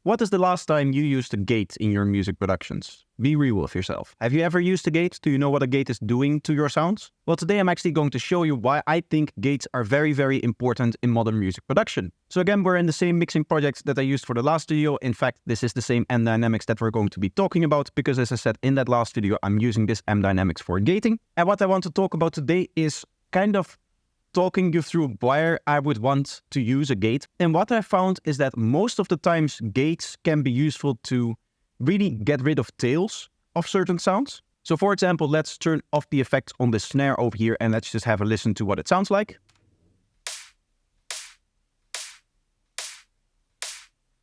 What is the last time you used a gate in your music productions? Be real with yourself. Have you ever used a gate? Do you know what a gate is doing to your sounds? Well, today I'm actually going to show you why I think gates are very, very important in modern music production. So again, we're in the same mixing project that I used for the last video. In fact, this is the same M dynamics that we're going to be talking about because, as I said in that last video, I'm using this M dynamics for gating. And what I want to talk about today is kind of talking you through where I would want to use a gate. And what I found is that most of the times gates can be useful to really get rid of tails of certain sounds. So for example, let's turn off the effect on the snare over here and let's just have a listen to what it sounds like.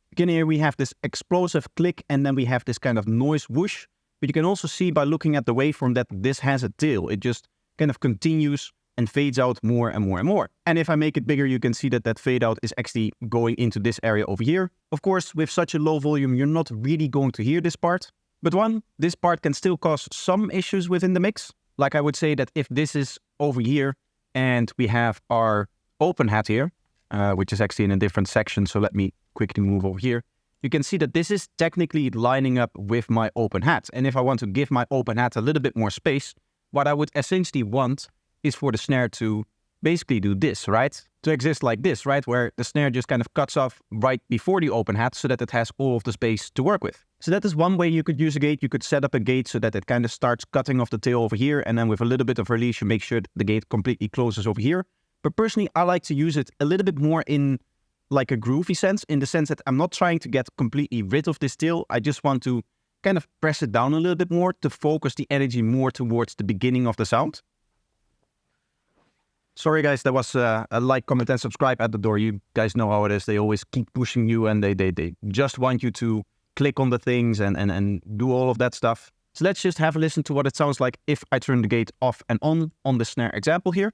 You can hear we have this explosive click and then we have this kind of noise whoosh. But you can also see by looking at the waveform that this has a tail. It just kind of continues and fades out more and more and more. And if I make it bigger, you can see that that fade out is actually going into this area over here. Of course, with such a low volume, you're not really going to hear this part. But this part can still cause some issues within the mix. Like I would say that if this is over here and we have our open hat here, which is actually in a different section. So let me quickly move over here. You can see that this is technically lining up with my open hat. And if I want to give my open hat a little bit more space, what I would essentially want is for the snare to basically do this, right? To exist like this, right? Where the snare just kind of cuts off right before the open hat so that it has all of the space to work with. So that is one way you could use a gate. You could set up a gate so that it kind of starts cutting off the tail over here. And then with a little bit of release, you make sure that the gate completely closes over here. But personally, I like to use it a little bit more in like a groovy sense, in the sense that I'm not trying to get completely rid of this tail. I just want to kind of press it down a little bit more to focus the energy more towards the beginning of the sound. Sorry guys, there was a like, comment and subscribe at the door. You guys know how it is. They always keep pushing you and they just want you to click on the things and do all of that stuff. So let's just have a listen to what it sounds like if I turn the gate off and on the snare example here.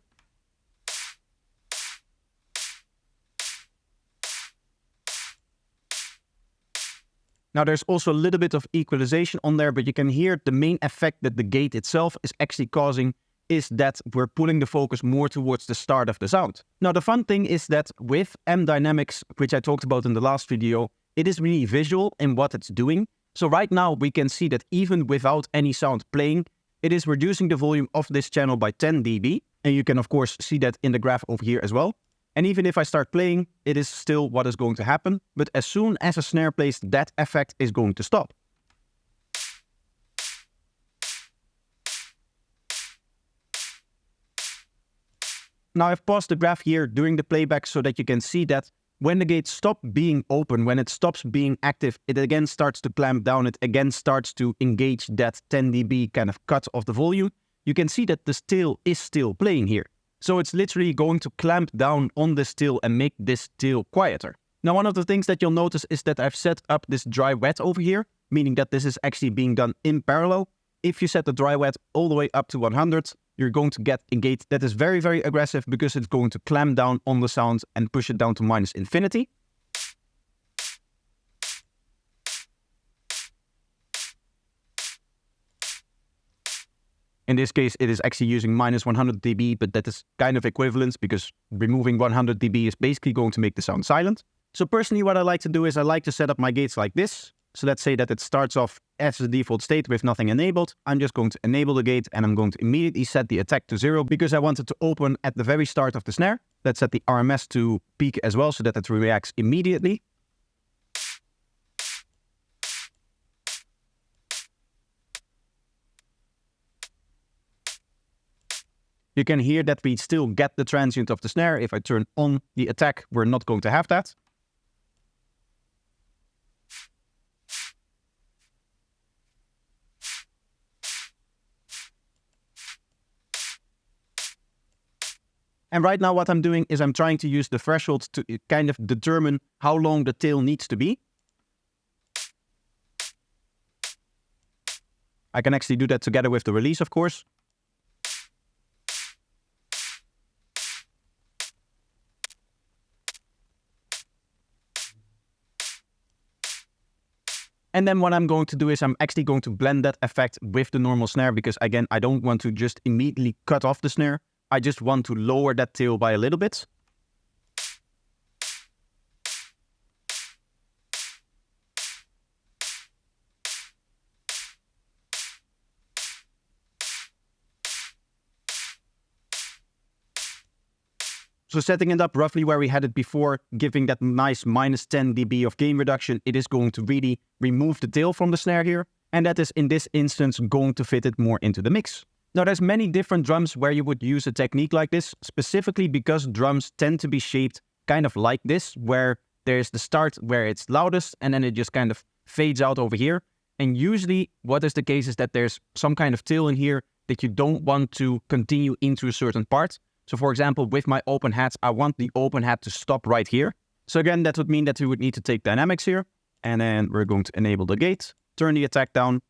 Now there's also a little bit of equalization on there, but you can hear the main effect that the gate itself is actually causing is that we're pulling the focus more towards the start of the sound. Now the fun thing is that with M dynamics, which I talked about in the last video, it is really visual in what it's doing. So right now we can see that even without any sound playing, it is reducing the volume of this channel by 10 dB. And you can of course see that in the graph over here as well. And even if I start playing, it is still what is going to happen. But as soon as a snare plays, that effect is going to stop. Now I've paused the graph here during the playback so that you can see that when the gate stops being open, when it stops being active, it again starts to clamp down. It again starts to engage that 10 dB kind of cut of the volume. You can see that this tail is still playing here. So it's literally going to clamp down on this tail and make this tail quieter. Now one of the things that you'll notice is that I've set up this dry wet over here, meaning that this is actually being done in parallel. If you set the dry wet all the way up to 100, you're going to get a gate that is very, very aggressive because it's going to clamp down on the sound and push it down to minus infinity. In this case, it is actually using minus 100 dB, but that is kind of equivalent because removing 100 dB is basically going to make the sound silent. So personally, what I like to do is I like to set up my gates like this. So let's say that it starts off as the default state with nothing enabled. I'm just going to enable the gate and I'm going to immediately set the attack to 0 because I want it to open at the very start of the snare. Let's set the RMS to peak as well so that it reacts immediately. You can hear that we still get the transient of the snare. If I turn on the attack, we're not going to have that. And right now what I'm doing is I'm trying to use the threshold to kind of determine how long the tail needs to be. I can actually do that together with the release, of course. And then what I'm going to do is I'm actually going to blend that effect with the normal snare because, again, I don't want to just immediately cut off the snare. I just want to lower that tail by a little bit. So setting it up roughly where we had it before, giving that nice minus 10 dB of gain reduction, it is going to really remove the tail from the snare here. And that is in this instance going to fit it more into the mix. Now there's many different drums where you would use a technique like this, specifically because drums tend to be shaped kind of like this, where there's the start where it's loudest and then it just kind of fades out over here. And usually what is the case is that there's some kind of tail in here that you don't want to continue into a certain part. So for example, with my open hats, I want the open hat to stop right here. So again, that would mean that we would need to take dynamics here, and then we're going to enable the gate, turn the attack down.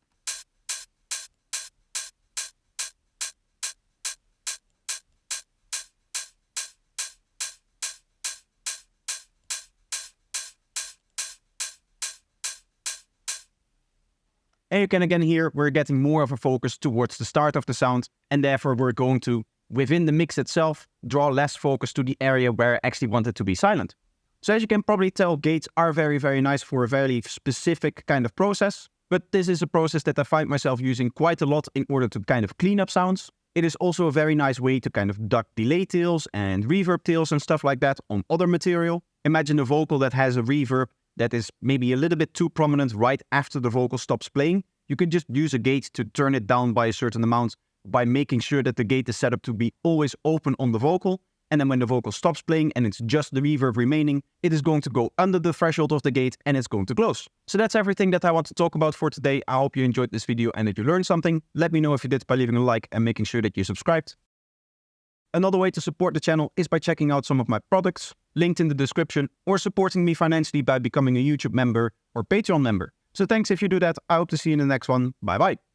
And you can again hear we're getting more of a focus towards the start of the sound, and therefore we're going to, within the mix itself, draw less focus to the area where I actually want it to be silent. So as you can probably tell, gates are very, very nice for a very specific kind of process, but this is a process that I find myself using quite a lot in order to kind of clean up sounds. It is also a very nice way to kind of duck delay tails and reverb tails and stuff like that on other material. Imagine a vocal that has a reverb that is maybe a little bit too prominent right after the vocal stops playing. You can just use a gate to turn it down by a certain amount by making sure that the gate is set up to be always open on the vocal. And then when the vocal stops playing and it's just the reverb remaining, it is going to go under the threshold of the gate and it's going to close. So that's everything that I want to talk about for today. I hope you enjoyed this video and that you learned something. Let me know if you did by leaving a like and making sure that you subscribed. Another way to support the channel is by checking out some of my products, linked in the description, or supporting me financially by becoming a YouTube member or Patreon member. So thanks if you do that. I hope to see you in the next one. Bye bye.